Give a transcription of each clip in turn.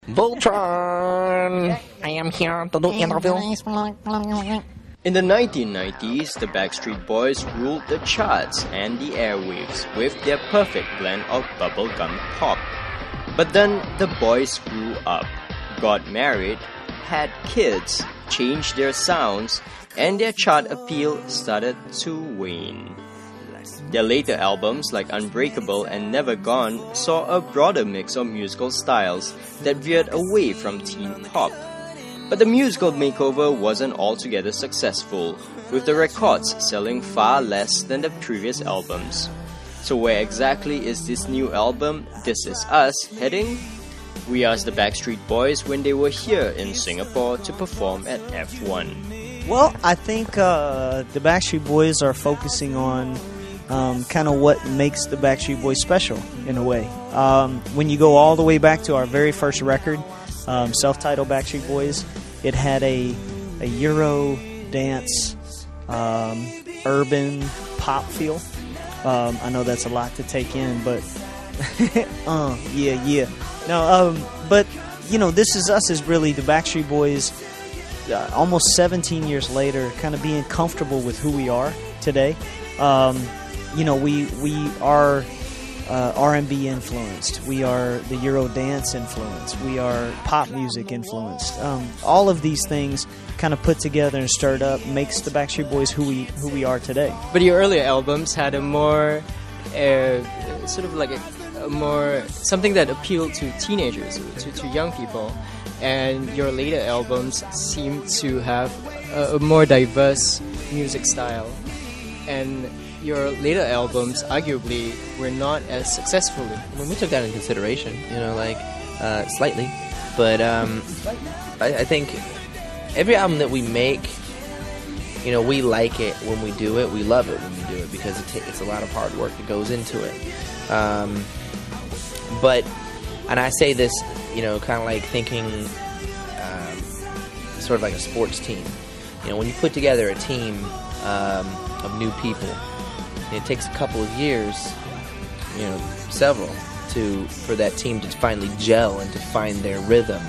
Voltron! I am here to do interview. In the 1990s, the Backstreet Boys ruled the charts and the airwaves with their perfect blend of bubblegum pop. But then the boys grew up, got married, had kids, changed their sounds, and their chart appeal started to wane. Their later albums like Unbreakable and Never Gone saw a broader mix of musical styles that veered away from teen pop. But the musical makeover wasn't altogether successful, with the records selling far less than the previous albums. So where exactly is this new album, This Is Us, heading? We asked the Backstreet Boys when they were here in Singapore to perform at F1. Well, I think the Backstreet Boys are focusing on kind of what makes the Backstreet Boys special, in a way. When you go all the way back to our very first record, self-titled Backstreet Boys, it had a Euro dance, urban pop feel. I know that's a lot to take in, but yeah. No, but you know, This Is Us is really the Backstreet Boys. Almost 17 years later, kind of being comfortable with who we are today. You know, we are R&B influenced. We are the Euro dance influenced. We are pop music influenced. All of these things kind of put together and stirred up makes the Backstreet Boys who we are today. But your earlier albums had a more sort of like a more something that appealed to teenagers, to young people, and your later albums seem to have a more diverse music style, and your later albums arguably were not as successful. When we took that in consideration, you know, like slightly, but I think every album that we make, you know, we like it when we do it, we love it when we do it, because it's a lot of hard work that goes into it. But, and I say this, you know, kind of like thinking sort of like a sports team. You know, when you put together a team of new people, it takes a couple of years, you know, several, for that team to finally gel and to find their rhythm.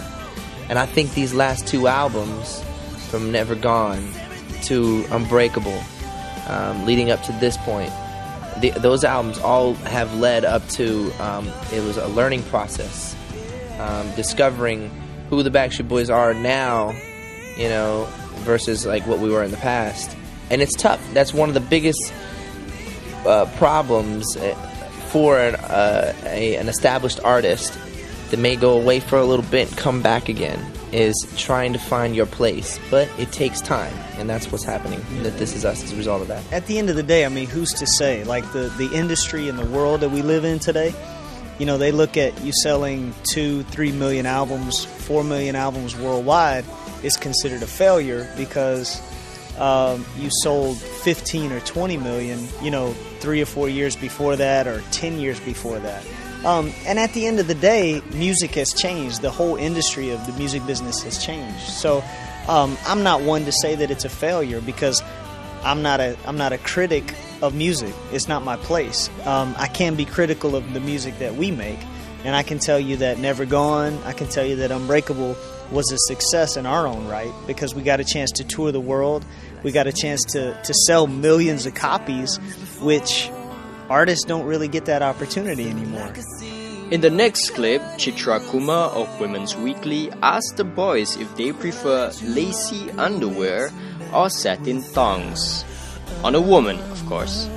And I think these last two albums, from Never Gone to Unbreakable, leading up to this point, those albums all have led up to, it was a learning process, discovering who the Backstreet Boys are now, you know, versus like what we were in the past. And it's tough. That's one of the biggest problems for an established artist that may go away for a little bit and come back again, is trying to find your place. But it takes time, and that's what's happening. That This Is Us as a result of that. At the end of the day, I mean, who's to say? Like the industry and the world that we live in today, you know, they look at you selling 2-3 million albums, 4 million albums worldwide is considered a failure because you sold 15 or 20 million, you know, 3 or 4 years before that, or 10 years before that. And at the end of the day, music has changed. The whole industry of the music business has changed. So I'm not one to say that it's a failure, because I'm not a critic of music. It's not my place. I can be critical of the music that we make, and I can tell you that Never Gone, I can tell you that Unbreakable was a success in our own right, because we got a chance to tour the world. We got a chance to sell millions of copies, which artists don't really get that opportunity anymore. In the next clip, Chitra Kumar of Women's Weekly asked the boys if they prefer lacy underwear or satin thongs. On a woman, of course.